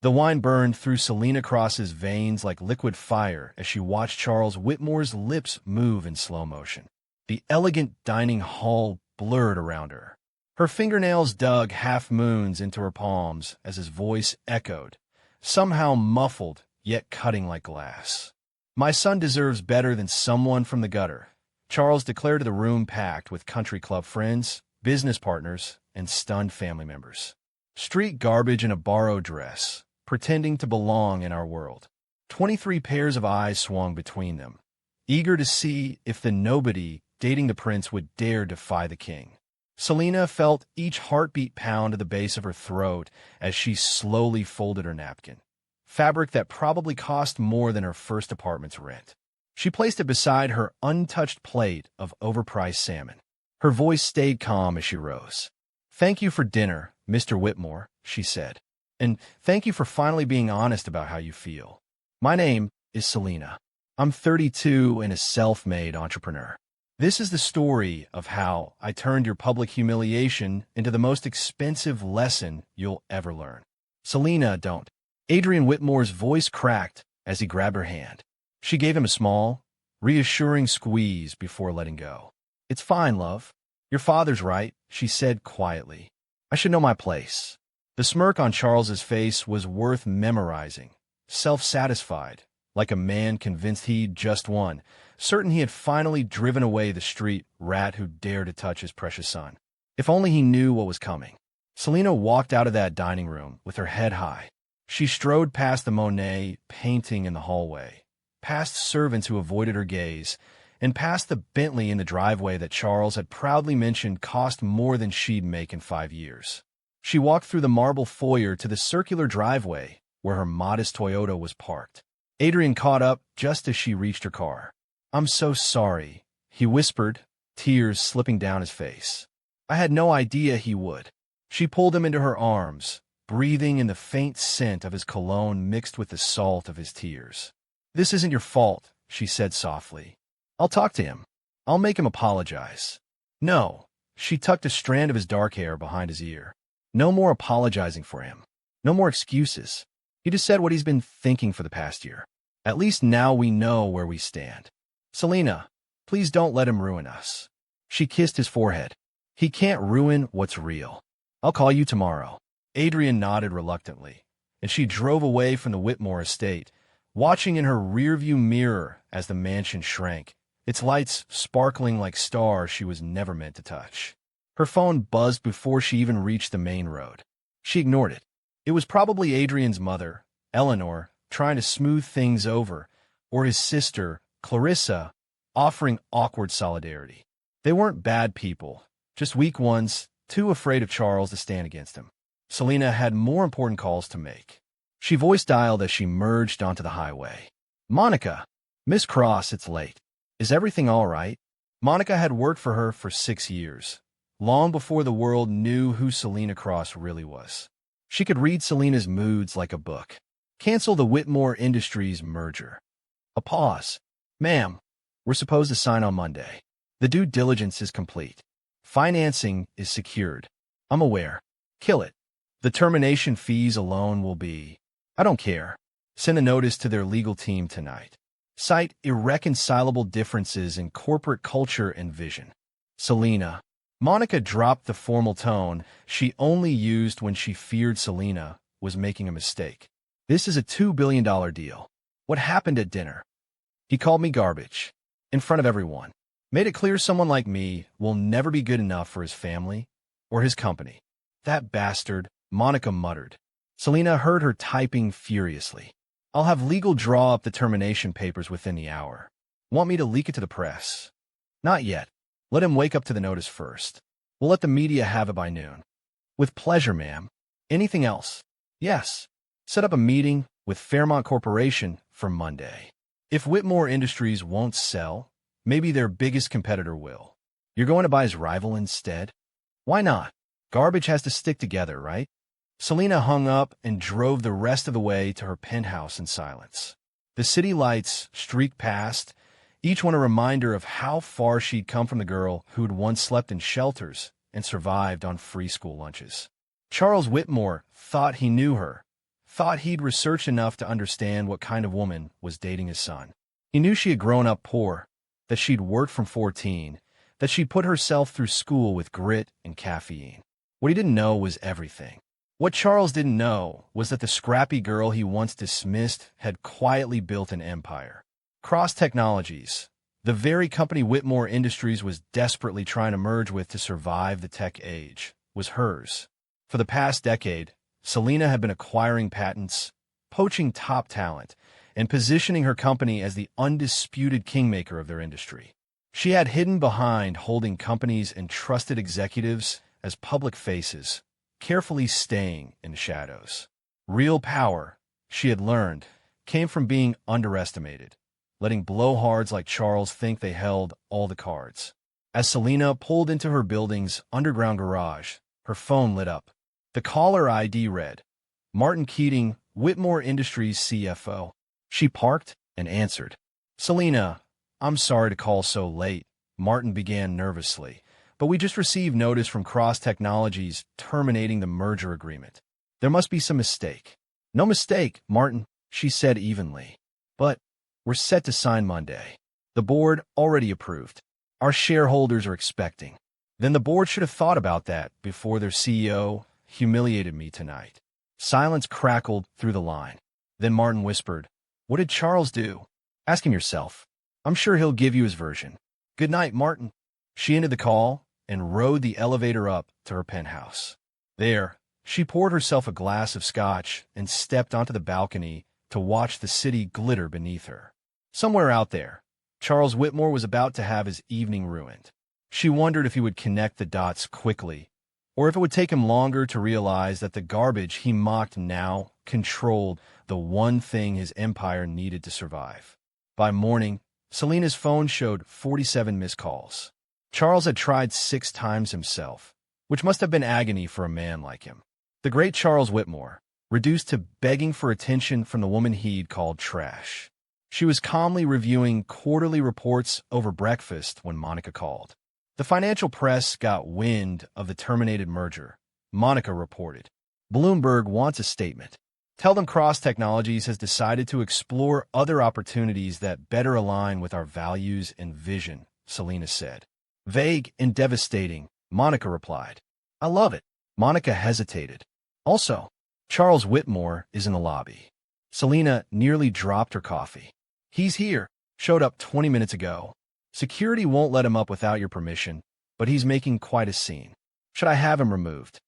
The wine burned through Selena Cross's veins like liquid fire as she watched Charles Whitmore's lips move in slow motion. The elegant dining hall blurred around her. Her fingernails dug half-moons into her palms as his voice echoed, somehow muffled yet cutting like glass. "My son deserves better than someone from the gutter," Charles declared to the room packed with country club friends, business partners, and stunned family members. "Street garbage in a borrowed dress, pretending to belong in our world." 23 pairs of eyes swung between them, eager to see if the nobody dating the prince would dare defy the king. Selena felt each heartbeat pound at the base of her throat as she slowly folded her napkin, fabric that probably cost more than her first apartment's rent. She placed it beside her untouched plate of overpriced salmon. Her voice stayed calm as she rose. "Thank you for dinner, Mr. Whitmore," she said. "And thank you for finally being honest about how you feel. My name is Selena. I'm 32 and a self-made entrepreneur. This is the story of how I turned your public humiliation into the most expensive lesson you'll ever learn." "Selena, don't." Adrian Whitmore's voice cracked as he grabbed her hand. She gave him a small, reassuring squeeze before letting go. "It's fine, love. Your father's right," she said quietly. "I should know my place." The smirk on Charles's face was worth memorizing, self-satisfied, like a man convinced he'd just won, certain he had finally driven away the street rat who dared to touch his precious son. If only he knew what was coming. Selena walked out of that dining room with her head high. She strode past the Monet painting in the hallway, past servants who avoided her gaze, and past the Bentley in the driveway that Charles had proudly mentioned cost more than she'd make in 5 years. She walked through the marble foyer to the circular driveway where her modest Toyota was parked. Adrian caught up just as she reached her car. "I'm so sorry," he whispered, tears slipping down his face. "I had no idea he would." She pulled him into her arms, breathing in the faint scent of his cologne mixed with the salt of his tears. "This isn't your fault," she said softly. "I'll talk to him. I'll make him apologize." "No." She tucked a strand of his dark hair behind his ear. "No more apologizing for him. No more excuses. He just said what he's been thinking for the past year. At least now we know where we stand. Selena, please don't let him ruin us." She kissed his forehead. "He can't ruin what's real. I'll call you tomorrow." Adrian nodded reluctantly, and she drove away from the Whitmore estate, watching in her rearview mirror as the mansion shrank, its lights sparkling like stars she was never meant to touch. Her phone buzzed before she even reached the main road. She ignored it. It was probably Adrian's mother, Eleanor, trying to smooth things over, or his sister, Clarissa, offering awkward solidarity. They weren't bad people, just weak ones, too afraid of Charles to stand against him. Selena had more important calls to make. She voice-dialed as she merged onto the highway. "Monica, Miss Cross, it's late. Is everything all right?" Monica had worked for her for 6 years, long before the world knew who Selena Cross really was. She could read Selena's moods like a book. "Cancel the Whitmore Industries merger." A pause. "Ma'am, we're supposed to sign on Monday. The due diligence is complete. Financing is secured. I'm aware. Kill it. The termination fees alone will be—" "I don't care. Send a notice to their legal team tonight. Cite irreconcilable differences in corporate culture and vision." "Selena." Monica dropped the formal tone she only used when she feared Selena was making a mistake. "This is a $2 billion deal. What happened at dinner? He called me garbage. In front of everyone. Made it clear someone like me will never be good enough for his family or his company." "That bastard," Monica muttered. Selena heard her typing furiously. "I'll have legal draw up the termination papers within the hour. Want me to leak it to the press?" "Not yet. Let him wake up to the notice first. We'll let the media have it by noon." "With pleasure, ma'am. Anything else?" "Yes. Set up a meeting with Fairmont Corporation for Monday. If Whitmore Industries won't sell, maybe their biggest competitor will. You're going to buy his rival instead? Why not? Garbage has to stick together, right?" Selena hung up and drove the rest of the way to her penthouse in silence. The city lights streaked past, each one a reminder of how far she'd come from the girl who'd once slept in shelters and survived on free school lunches. Charles Whitmore thought he knew her, thought he'd researched enough to understand what kind of woman was dating his son. He knew she had grown up poor, that she'd worked from 14, that she'd put herself through school with grit and caffeine. What he didn't know was everything. What Charles didn't know was that the scrappy girl he once dismissed had quietly built an empire. Cross Technologies, the very company Whitmore Industries was desperately trying to merge with to survive the tech age, was hers. For the past decade, Selena had been acquiring patents, poaching top talent, and positioning her company as the undisputed kingmaker of their industry. She had hidden behind holding companies and trusted executives as public faces, carefully staying in the shadows. Real power, she had learned, came from being underestimated, letting blowhards like Charles think they held all the cards. As Selena pulled into her building's underground garage, her phone lit up. The caller ID read, "Martin Keating, Whitmore Industries CFO." She parked and answered. "Selena, I'm sorry to call so late," Martin began nervously, "but we just received notice from Cross Technologies terminating the merger agreement. There must be some mistake." "No mistake, Martin," she said evenly. "But we're set to sign Monday. The board already approved. Our shareholders are expecting." Then the board should have thought about that before their CEO humiliated me tonight. Silence crackled through the line. Then Martin whispered, "What did Charles do? Ask him yourself. I'm sure he'll give you his version. Good night, Martin." She ended the call and rode the elevator up to her penthouse. There, she poured herself a glass of scotch and stepped onto the balcony to watch the city glitter beneath her. Somewhere out there, Charles Whitmore was about to have his evening ruined. She wondered if he would connect the dots quickly, or if it would take him longer to realize that the garbage he mocked now controlled the one thing his empire needed to survive. By morning, Selena's phone showed 47 missed calls. Charles had tried 6 times himself, which must have been agony for a man like him. The great Charles Whitmore, reduced to begging for attention from the woman he'd called trash. She was calmly reviewing quarterly reports over breakfast when Monica called. The financial press got wind of the terminated merger, Monica reported. "Bloomberg wants a statement. Tell them Cross Technologies has decided to explore other opportunities that better align with our values and vision," Selena said. "Vague and devastating," Monica replied. "I love it." Monica hesitated. "Also, Charles Whitmore is in the lobby." Selena nearly dropped her coffee. "He's here. Showed up 20 minutes ago. Security won't let him up without your permission, but he's making quite a scene. Should I have him removed?"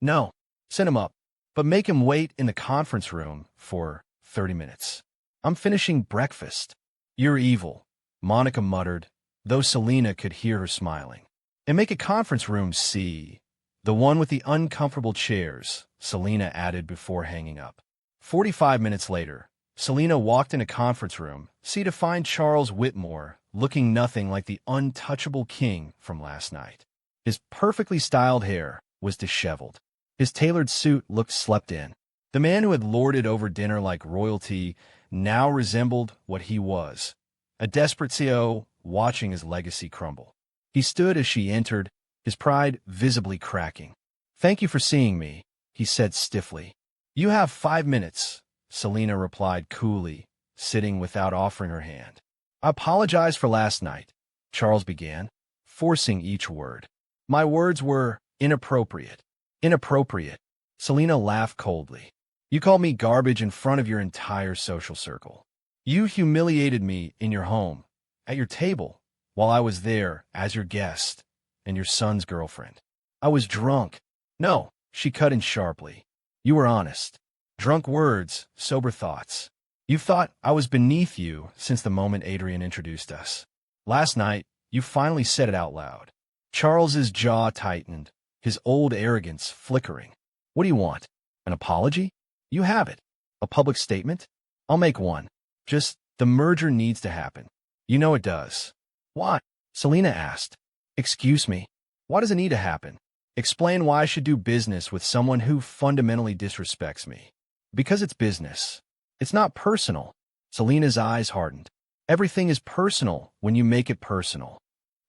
"No. Send him up. But make him wait in the conference room for 30 minutes. I'm finishing breakfast." "You're evil," Monica muttered, though Selena could hear her smiling. "And make a conference room C, the one with the uncomfortable chairs," Selena added before hanging up. 45 minutes later, Selena walked in a conference room C to find Charles Whitmore looking nothing like the untouchable king from last night. His perfectly styled hair was disheveled. His tailored suit looked slept in. The man who had lorded over dinner like royalty now resembled what he was, a desperate CEO watching his legacy crumble. He stood as she entered, his pride visibly cracking. "Thank you for seeing me," he said stiffly. "You have 5 minutes," Selena replied coolly, sitting without offering her hand. "I apologize for last night," Charles began, forcing each word. "My words were inappropriate." "Inappropriate." Selena laughed coldly. "You called me garbage in front of your entire social circle. You humiliated me in your home, at your table, while I was there as your guest and your son's girlfriend. I was drunk." "No," she cut in sharply. "You were honest. Drunk words, sober thoughts. You thought I was beneath you since the moment Adrian introduced us. Last night, you finally said it out loud." Charles's jaw tightened, his old arrogance flickering. "What do you want? An apology? You have it. A public statement? I'll make one. Just, the merger needs to happen. You know it does." "Why?" Selena asked. "Excuse me. Why does it need to happen? Explain why I should do business with someone who fundamentally disrespects me." "Because it's business. It's not personal." Selena's eyes hardened. "Everything is personal when you make it personal."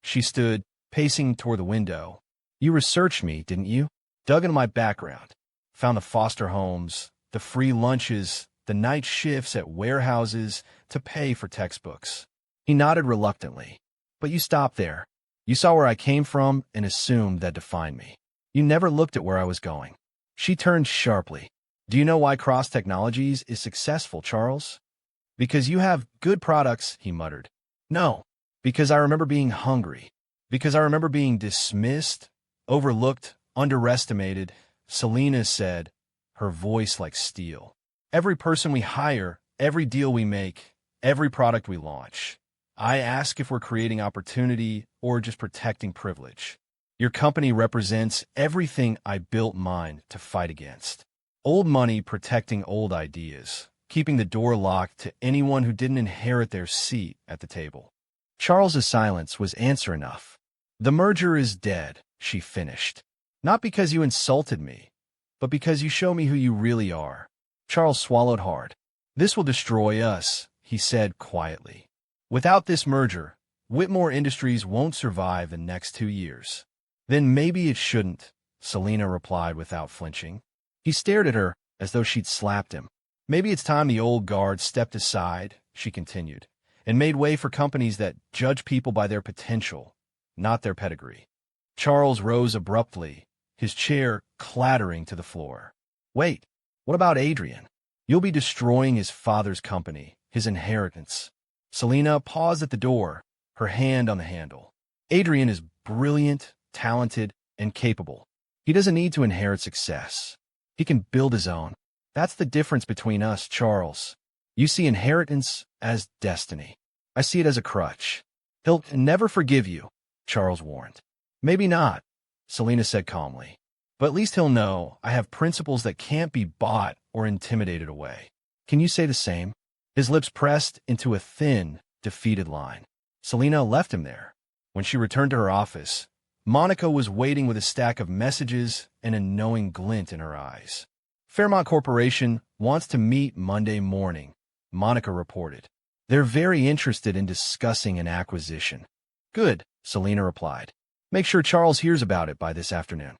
She stood, pacing toward the window. "You researched me, didn't you? Dug into my background. Found the foster homes, the free lunches, the night shifts at warehouses to pay for textbooks. He nodded reluctantly. But you stopped there. You saw where I came from and assumed that defined me. You never looked at where I was going. She turned sharply. Do you know why Cross Technologies is successful, Charles? Because you have good products, he muttered. No, because I remember being hungry. Because I remember being dismissed, overlooked, underestimated, Selena said, her voice like steel. Every person we hire, every deal we make, every product we launch. I ask if we're creating opportunity or just protecting privilege. Your company represents everything I built mine to fight against. Old money protecting old ideas, keeping the door locked to anyone who didn't inherit their seat at the table. Charles's silence was answer enough. The merger is dead, she finished. Not because you insulted me, but because you show me who you really are. Charles swallowed hard. This will destroy us, he said quietly. Without this merger, Whitmore Industries won't survive the next 2 years. Then maybe it shouldn't, Selena replied without flinching. He stared at her as though she'd slapped him. Maybe it's time the old guard stepped aside, she continued, and made way for companies that judge people by their potential, not their pedigree. Charles rose abruptly, his chair clattering to the floor. Wait, what about Adrian? You'll be destroying his father's company, his inheritance. Selena paused at the door, her hand on the handle. Adrian is brilliant, talented, and capable. He doesn't need to inherit success. He can build his own. That's the difference between us, Charles. You see inheritance as destiny. I see it as a crutch. He'll never forgive you, Charles warned. Maybe not, Selena said calmly. But at least he'll know I have principles that can't be bought or intimidated away. Can you say the same? His lips pressed into a thin, defeated line. Selena left him there. When she returned to her office, Monica was waiting with a stack of messages and a knowing glint in her eyes. Fairmont Corporation wants to meet Monday morning, Monica reported. They're very interested in discussing an acquisition. Good, Selena replied. Make sure Charles hears about it by this afternoon.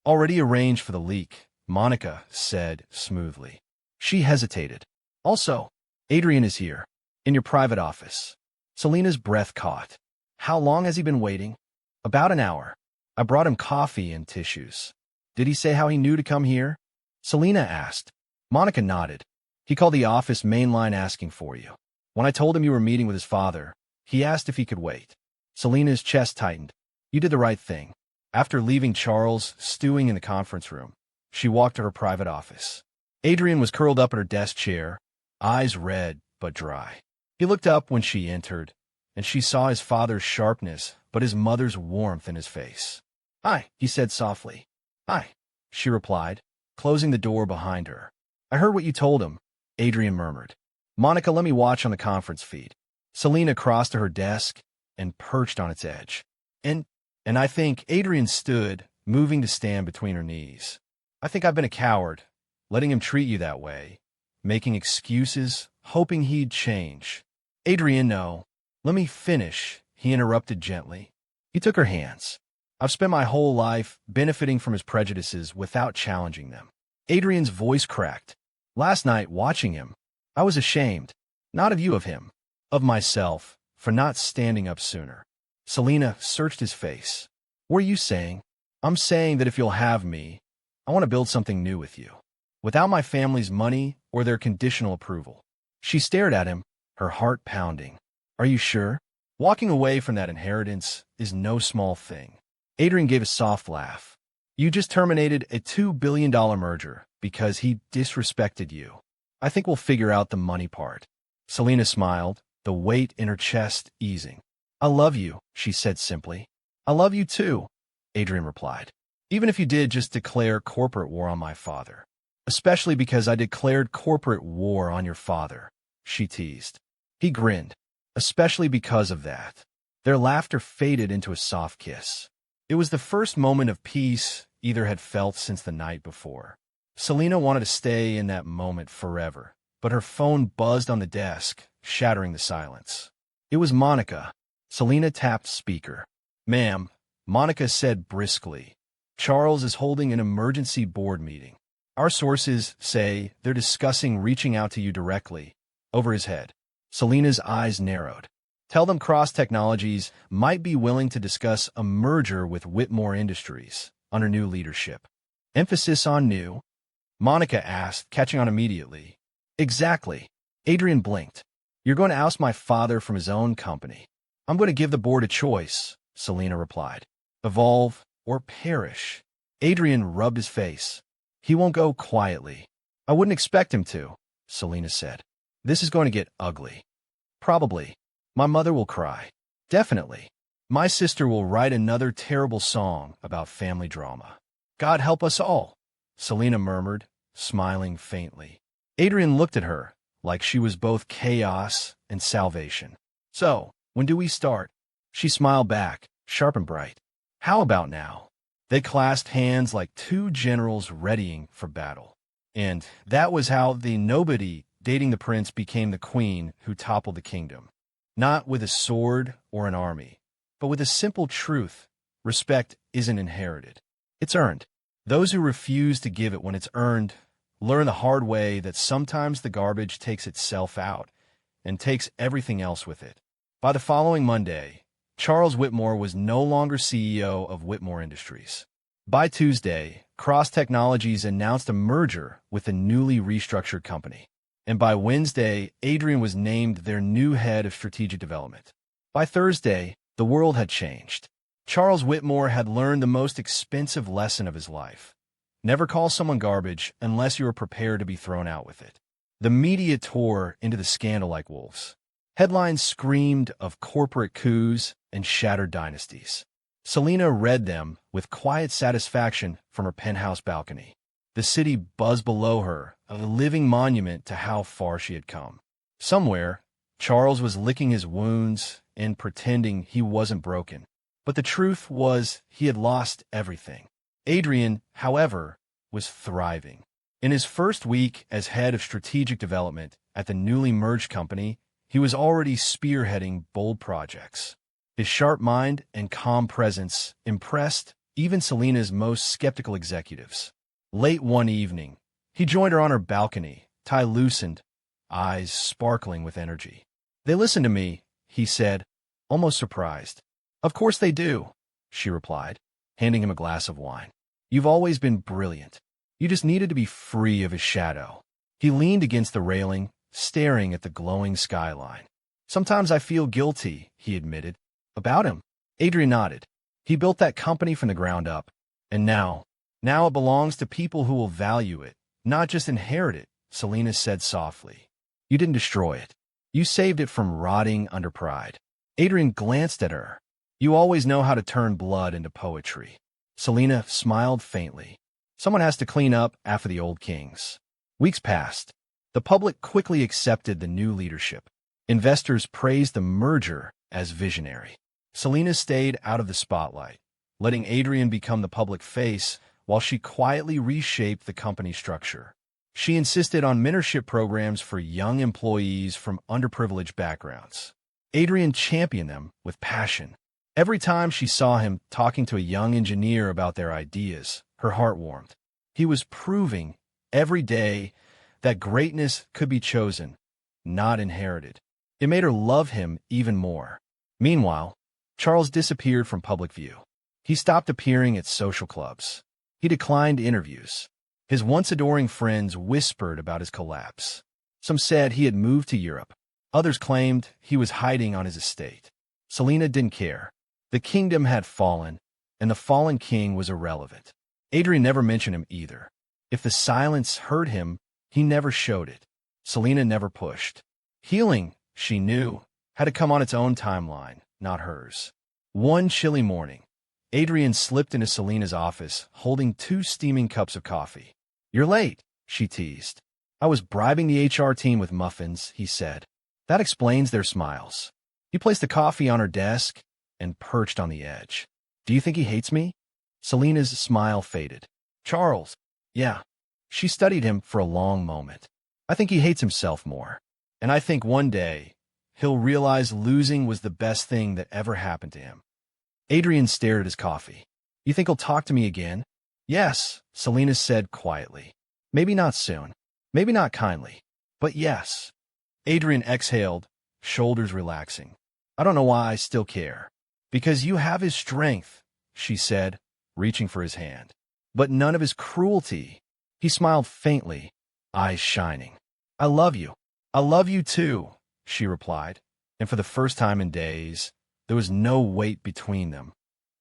Already arranged for the leak, Monica said smoothly. She hesitated. Also, Adrian is here, in your private office. Selena's breath caught. How long has he been waiting? About an hour. I brought him coffee and tissues. Did he say how he knew to come here? Selena asked. Monica nodded. He called the office main line asking for you. When I told him you were meeting with his father, he asked if he could wait. Selena's chest tightened. You did the right thing. After leaving Charles stewing in the conference room, she walked to her private office. Adrian was curled up at her desk chair, eyes red but dry. He looked up when she entered, and she saw his father's sharpness but his mother's warmth in his face. Hi, he said softly. Hi, she replied, closing the door behind her. I heard what you told him, Adrian murmured. Monica, let me watch on the conference feed. Selena crossed to her desk and perched on its edge. And I think Adrian stood, moving to stand between her knees. I think I've been a coward, letting him treat you that way, making excuses, hoping he'd change. Adrian, no. Let me finish, he interrupted gently. He took her hands. I've spent my whole life benefiting from his prejudices without challenging them. Adrian's voice cracked. Last night, watching him, I was ashamed, not of you, of him, of myself, for not standing up sooner. Selena searched his face. What are you saying? I'm saying that if you'll have me, I want to build something new with you, without my family's money or their conditional approval. She stared at him, her heart pounding. Are you sure? Walking away from that inheritance is no small thing. Adrian gave a soft laugh. You just terminated a $2 billion merger because he disrespected you. I think we'll figure out the money part. Selena smiled, the weight in her chest easing. I love you, she said simply. I love you too, Adrian replied. Even if you did just declare corporate war on my father. Especially because I declared corporate war on your father, she teased. He grinned. Especially because of that. Their laughter faded into a soft kiss. It was the first moment of peace either had felt since the night before. Selena wanted to stay in that moment forever, but her phone buzzed on the desk, shattering the silence. It was Monica. Selena tapped speaker. Ma'am, Monica said briskly. Charles is holding an emergency board meeting. Our sources say they're discussing reaching out to you directly. Over his head. Selena's eyes narrowed. Tell them Cross Technologies might be willing to discuss a merger with Whitmore Industries under new leadership. Emphasis on new? Monica asked, catching on immediately. Exactly. Adrian blinked. You're going to oust my father from his own company. I'm going to give the board a choice, Selena replied. Evolve or perish. Adrian rubbed his face. He won't go quietly. I wouldn't expect him to, Selena said. This is going to get ugly. Probably. My mother will cry. Definitely. My sister will write another terrible song about family drama. God help us all, Selena murmured, smiling faintly. Adrian looked at her, like she was both chaos and salvation. So, when do we start? She smiled back, sharp and bright. How about now? They clasped hands like two generals readying for battle. And that was how the nobody dating the prince became the queen who toppled the kingdom. Not with a sword or an army, but with a simple truth. Respect isn't inherited. It's earned. Those who refuse to give it when it's earned learn the hard way that sometimes the garbage takes itself out and takes everything else with it. By the following Monday, Charles Whitmore was no longer CEO of Whitmore Industries. By Tuesday, Cross Technologies announced a merger with a newly restructured company. And by Wednesday, Adrian was named their new head of strategic development. By Thursday, the world had changed. Charles Whitmore had learned the most expensive lesson of his life. Never call someone garbage unless you are prepared to be thrown out with it. The media tore into the scandal like wolves. Headlines screamed of corporate coups and shattered dynasties. Selena read them with quiet satisfaction from her penthouse balcony. The city buzzed below her, a living monument to how far she had come. Somewhere, Charles was licking his wounds and pretending he wasn't broken. But the truth was he had lost everything. Adrian, however, was thriving. In his first week as head of strategic development at the newly merged company, he was already spearheading bold projects. His sharp mind and calm presence impressed even Selena's most skeptical executives. Late one evening, he joined her on her balcony, tie loosened, eyes sparkling with energy. They listen to me, he said, almost surprised. Of course they do, she replied, handing him a glass of wine. You've always been brilliant. You just needed to be free of his shadow. He leaned against the railing, staring at the glowing skyline. Sometimes I feel guilty, he admitted. About him? Adrian nodded. He built that company from the ground up. And now it belongs to people who will value it, not just inherit it, Selena said softly. You didn't destroy it. You saved it from rotting under pride. Adrian glanced at her. You always know how to turn blood into poetry. Selena smiled faintly. Someone has to clean up after the old kings. Weeks passed. The public quickly accepted the new leadership. Investors praised the merger as visionary. Selena stayed out of the spotlight, letting Adrian become the public face while she quietly reshaped the company structure. She insisted on mentorship programs for young employees from underprivileged backgrounds. Adrian championed them with passion. Every time she saw him talking to a young engineer about their ideas, her heart warmed. He was proving every day that greatness could be chosen, not inherited. It made her love him even more. Meanwhile, Charles disappeared from public view. He stopped appearing at social clubs. He declined interviews. His once adoring friends whispered about his collapse. Some said he had moved to Europe. Others claimed he was hiding on his estate. Selena didn't care. The kingdom had fallen, and the fallen king was irrelevant. Adrian never mentioned him either. If the silence hurt him, he never showed it. Selena never pushed. Healing, she knew, had to come on its own timeline, not hers. One chilly morning, Adrian slipped into Selena's office, holding 2 steaming cups of coffee. You're late, she teased. I was bribing the HR team with muffins, he said. That explains their smiles. He placed the coffee on her desk and perched on the edge. Do you think he hates me? Selena's smile faded. Charles. Yeah. She studied him for a long moment. I think he hates himself more. And I think one day, he'll realize losing was the best thing that ever happened to him. Adrian stared at his coffee. You think he'll talk to me again? Yes, Selena said quietly. Maybe not soon. Maybe not kindly. But yes. Adrian exhaled, shoulders relaxing. I don't know why I still care. Because you have his strength, she said, reaching for his hand. But none of his cruelty. He smiled faintly, eyes shining. I love you. I love you too, she replied. And for the first time in days, there was no weight between them,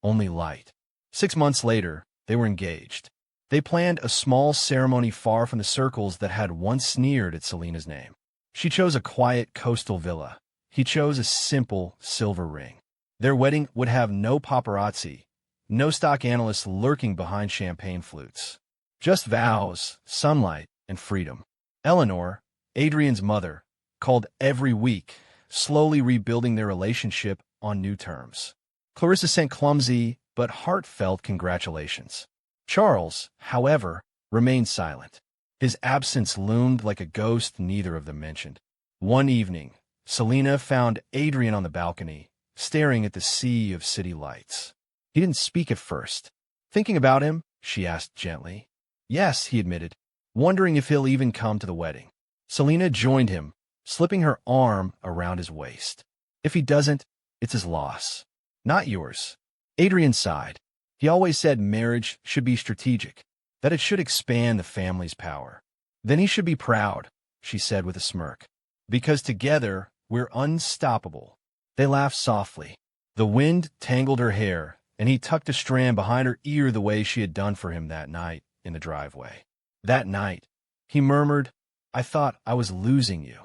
only light. 6 months later, they were engaged. They planned a small ceremony far from the circles that had once sneered at Selena's name. She chose a quiet coastal villa. He chose a simple silver ring. Their wedding would have no paparazzi, no stock analysts lurking behind champagne flutes. Just vows, sunlight, and freedom. Eleanor, Adrian's mother, called every week, slowly rebuilding their relationship on new terms. Clarissa sent clumsy but heartfelt congratulations. Charles, however, remained silent. His absence loomed like a ghost neither of them mentioned. One evening, Selena found Adrian on the balcony, staring at the sea of city lights. He didn't speak at first. Thinking about him, she asked gently. Yes, he admitted, wondering if he'll even come to the wedding. Selena joined him, slipping her arm around his waist. If he doesn't, it's his loss. Not yours. Adrian sighed. He always said marriage should be strategic, that it should expand the family's power. Then he should be proud, she said with a smirk. Because together, we're unstoppable. They laughed softly. The wind tangled her hair, and he tucked a strand behind her ear the way she had done for him that night in the driveway. That night, he murmured, I thought I was losing you.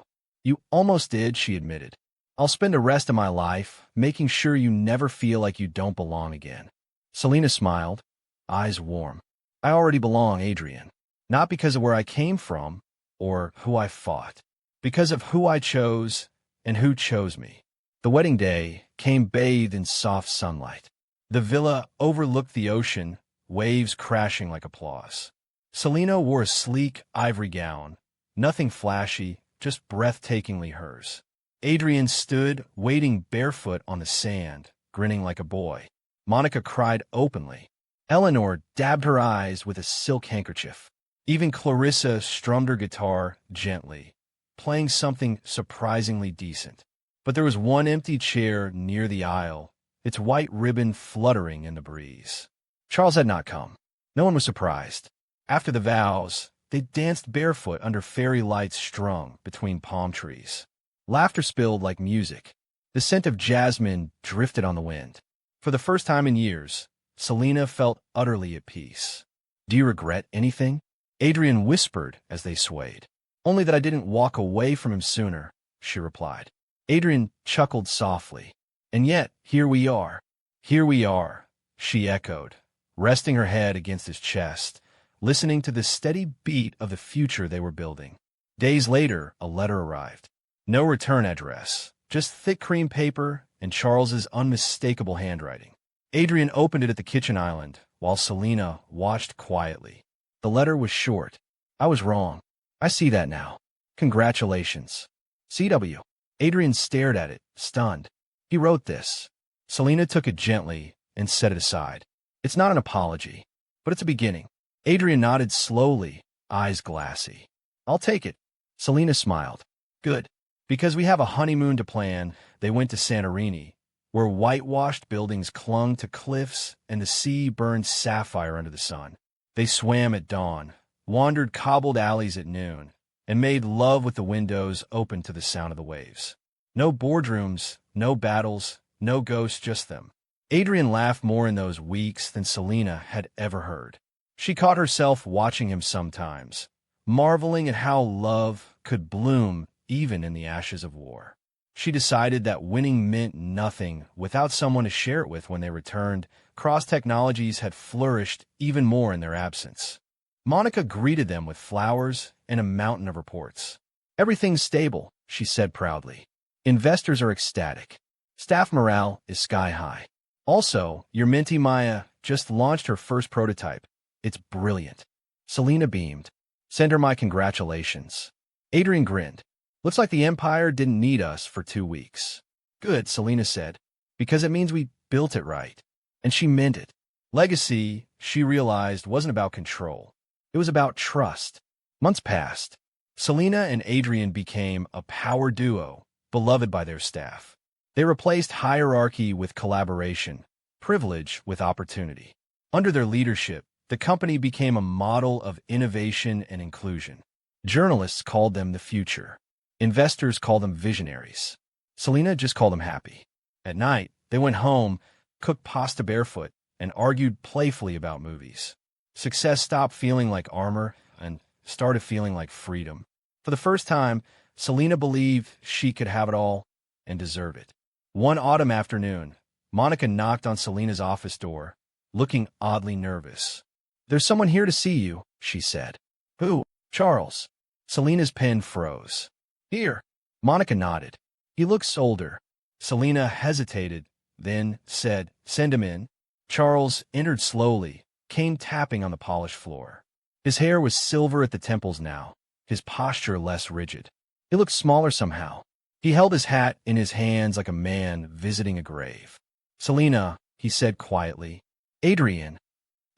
You almost did, she admitted. I'll spend the rest of my life making sure you never feel like you don't belong again. Selena smiled, eyes warm. I already belong, Adrian. Not because of where I came from or who I fought. Because of who I chose and who chose me. The wedding day came bathed in soft sunlight. The villa overlooked the ocean, waves crashing like applause. Selena wore a sleek ivory gown, nothing flashy, just breathtakingly hers. Adrian stood, wading barefoot on the sand, grinning like a boy. Monica cried openly. Eleanor dabbed her eyes with a silk handkerchief. Even Clarissa strummed her guitar gently, playing something surprisingly decent. But there was one empty chair near the aisle, its white ribbon fluttering in the breeze. Charles had not come. No one was surprised. After the vows, they danced barefoot under fairy lights strung between palm trees. Laughter spilled like music. The scent of jasmine drifted on the wind. For the first time in years, Selena felt utterly at peace. Do you regret anything? Adrian whispered as they swayed. Only that I didn't walk away from him sooner, she replied. Adrian chuckled softly. And yet, here we are. Here we are, she echoed, resting her head against his chest, listening to the steady beat of the future they were building. Days later, a letter arrived. No return address, just thick cream paper and Charles's unmistakable handwriting. Adrian opened it at the kitchen island, while Selena watched quietly. The letter was short. I was wrong. I see that now. Congratulations. C.W. Adrian stared at it, stunned. He wrote this. Selena took it gently and set it aside. It's not an apology, but it's a beginning. Adrian nodded slowly, eyes glassy. I'll take it. Selena smiled. Good. Because we have a honeymoon to plan, they went to Santorini, where whitewashed buildings clung to cliffs and the sea burned sapphire under the sun. They swam at dawn, wandered cobbled alleys at noon, and made love with the windows open to the sound of the waves. No boardrooms, no battles, no ghosts, just them. Adrian laughed more in those weeks than Selena had ever heard. She caught herself watching him sometimes, marveling at how love could bloom even in the ashes of war. She decided that winning meant nothing without someone to share it with when they returned. Cross technologies had flourished even more in their absence. Monica greeted them with flowers and a mountain of reports. Everything's stable, she said proudly. Investors are ecstatic. Staff morale is sky high. Also, your Minty Maya just launched her first prototype. It's brilliant. Selena beamed. Send her my congratulations. Adrian grinned. Looks like the Empire didn't need us for 2 weeks. Good, Selena said, because it means we built it right. And she meant it. Legacy, she realized, wasn't about control. It was about trust. Months passed. Selena and Adrian became a power duo, beloved by their staff. They replaced hierarchy with collaboration, privilege with opportunity. Under their leadership, the company became a model of innovation and inclusion. Journalists called them the future. Investors called them visionaries. Selena just called them happy. At night, they went home, cooked pasta barefoot, and argued playfully about movies. Success stopped feeling like armor and started feeling like freedom. For the first time, Selena believed she could have it all and deserve it. One autumn afternoon, Monica knocked on Selena's office door, looking oddly nervous. "There's someone here to see you," she said. "Who?" "Charles." Selena's pen froze. "Here." Monica nodded. "He looks older." Selena hesitated, then said, "Send him in." Charles entered slowly, cane tapping on the polished floor. His hair was silver at the temples now, his posture less rigid. He looked smaller somehow. He held his hat in his hands like a man visiting a grave. "Selena," he said quietly. "Adrian."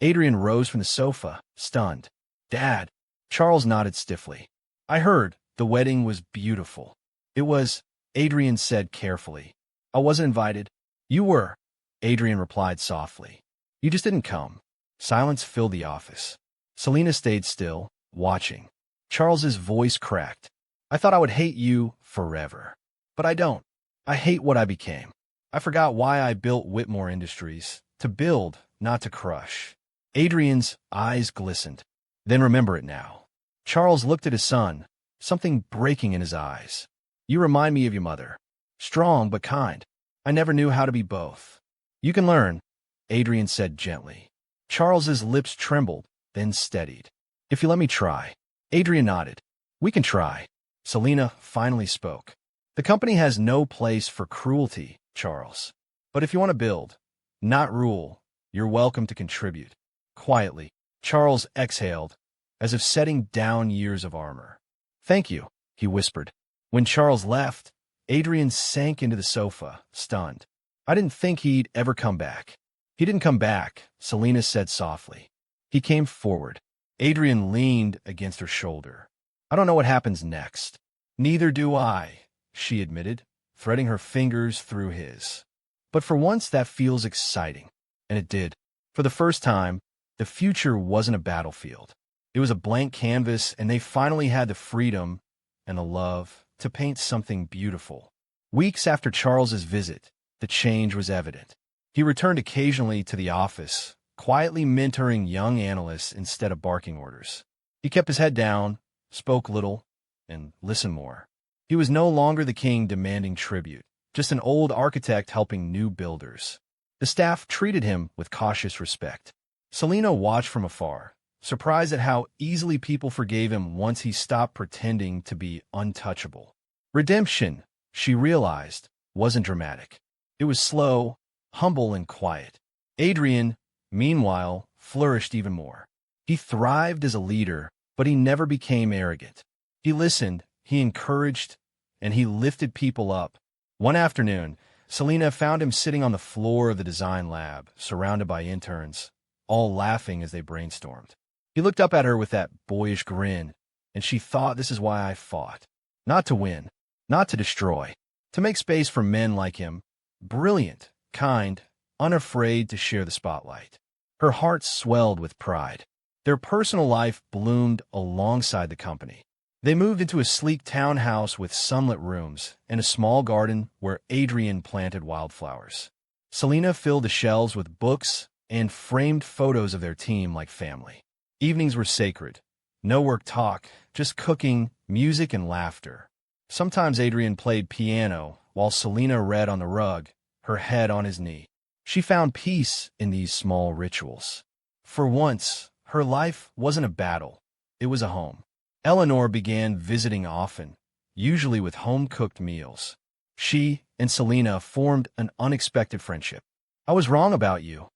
Adrian rose from the sofa, stunned. "Dad." Charles nodded stiffly. "I heard the wedding was beautiful." "It was," Adrian said carefully. "I wasn't invited." "You were," Adrian replied softly. "You just didn't come." Silence filled the office. Selena stayed still, watching. Charles's voice cracked. "I thought I would hate you forever. But I don't. I hate what I became. I forgot why I built Whitmore Industries. To build, not to crush." Adrian's eyes glistened. "Then remember it now." Charles looked at his son, something breaking in his eyes. "You remind me of your mother. Strong but kind. I never knew how to be both." "You can learn," Adrian said gently. Charles's lips trembled, then steadied. "If you let me try." Adrian nodded. "We can try." Selena finally spoke. "The company has no place for cruelty, Charles. But if you want to build, not rule, you're welcome to contribute." Quietly, Charles exhaled, as if setting down years of armor. "Thank you," he whispered. When Charles left, Adrian sank into the sofa, stunned. "I didn't think he'd ever come back." "He didn't come back," Selena said softly. He came forward. Adrian leaned against her shoulder. "I don't know what happens next." "Neither do I," she admitted, threading her fingers through his. "But for once that feels exciting." And it did. For the first time, the future wasn't a battlefield. It was a blank canvas, and they finally had the freedom and the love to paint something beautiful. Weeks after Charles's visit, the change was evident. He returned occasionally to the office, quietly mentoring young analysts instead of barking orders. He kept his head down, spoke little, and listened more. He was no longer the king demanding tribute, just an old architect helping new builders. The staff treated him with cautious respect. Selena watched from afar, surprised at how easily people forgave him once he stopped pretending to be untouchable. Redemption, she realized, wasn't dramatic. It was slow, humble, and quiet. Adrian, meanwhile, flourished even more. He thrived as a leader, but he never became arrogant. He listened, he encouraged, and he lifted people up. One afternoon, Selena found him sitting on the floor of the design lab, surrounded by interns, all laughing as they brainstormed. He looked up at her with that boyish grin, and she thought, "This is why I fought. Not to win, not to destroy, to make space for men like him, brilliant, kind, unafraid to share the spotlight." Her heart swelled with pride. Their personal life bloomed alongside the company. They moved into a sleek townhouse with sunlit rooms and a small garden where Adrian planted wildflowers. Selena filled the shelves with books and framed photos of their team like family. Evenings were sacred. No work talk, just cooking, music, and laughter. Sometimes Adrian played piano while Selena read on the rug, her head on his knee. She found peace in these small rituals. For once, her life wasn't a battle. It was a home. Eleanor began visiting often, usually with home-cooked meals. She and Selena formed an unexpected friendship. "I was wrong about you,"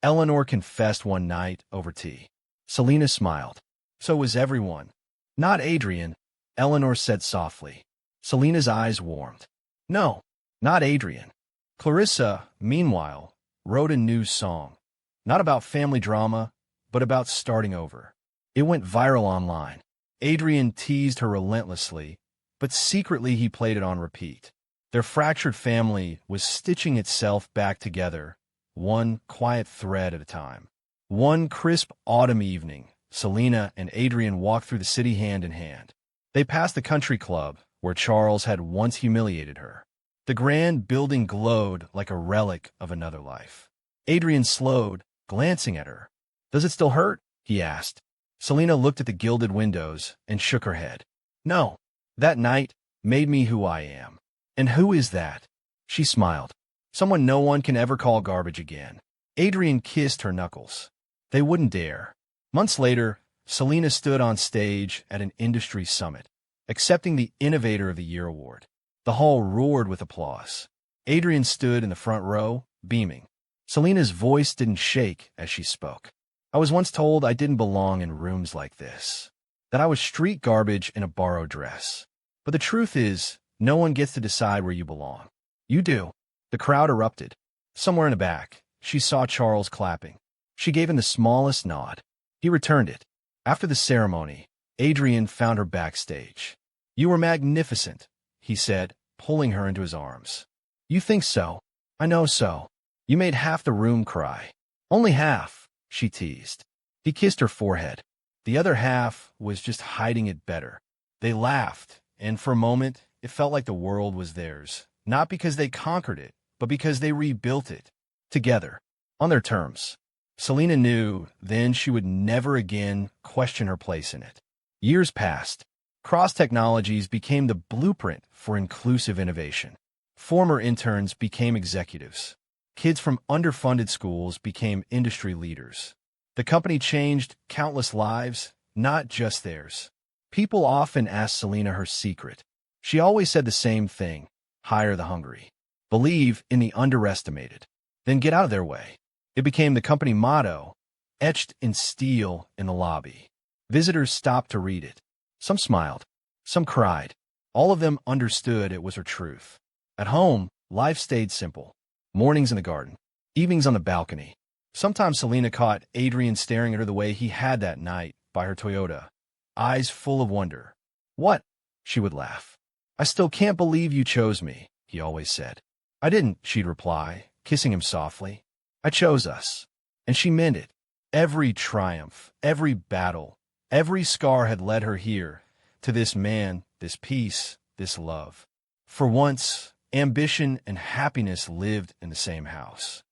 Eleanor confessed one night over tea. Selena smiled. "So was everyone." "Not Adrian," Eleanor said softly. Selena's eyes warmed. "No, not Adrian." Clarissa, meanwhile, wrote a new song. Not about family drama, but about starting over. It went viral online. Adrian teased her relentlessly, but secretly he played it on repeat. Their fractured family was stitching itself back together, one quiet thread at a time. One crisp autumn evening, Selena and Adrian walked through the city hand in hand. They passed the country club, where Charles had once humiliated her. The grand building glowed like a relic of another life. Adrian slowed, glancing at her. "Does it still hurt?" he asked. Selena looked at the gilded windows and shook her head. "No. That night made me who I am." "And who is that?" She smiled. "Someone no one can ever call garbage again." Adrian kissed her knuckles. They wouldn't dare. Months later, Selena stood on stage at an industry summit, accepting the Innovator of the Year award. The hall roared with applause. Adrian stood in the front row, beaming. Selena's voice didn't shake as she spoke. "I was once told I didn't belong in rooms like this, that I was street garbage in a borrowed dress. But the truth is, no one gets to decide where you belong. You do." The crowd erupted. Somewhere in the back, she saw Charles clapping. She gave him the smallest nod. He returned it. After the ceremony, Adrian found her backstage. "You were magnificent," he said, pulling her into his arms. "You think so? I know so. You made half the room cry." "Only half," she teased. He kissed her forehead. The other half was just hiding it better. They laughed, and for a moment, it felt like the world was theirs, not because they conquered it, but because they rebuilt it, together, on their terms. Selena knew then she would never again question her place in it. Years passed. Cross Technologies became the blueprint for inclusive innovation. Former interns became executives. Kids from underfunded schools became industry leaders. The company changed countless lives, not just theirs. People often asked Selena her secret. She always said the same thing: hire the hungry. Believe in the underestimated. Then get out of their way. It became the company motto, etched in steel in the lobby. Visitors stopped to read it. Some smiled. Some cried. All of them understood it was her truth. At home, life stayed simple. Mornings in the garden. Evenings on the balcony. Sometimes Selena caught Adrian staring at her the way he had that night by her Toyota, eyes full of wonder. "What?" she would laugh. "I still can't believe you chose me," he always said. "I didn't," she'd reply, kissing him softly. "I chose us." And she meant it. Every triumph, every battle, every scar had led her here, to this man, this peace, this love. For once, ambition and happiness lived in the same house.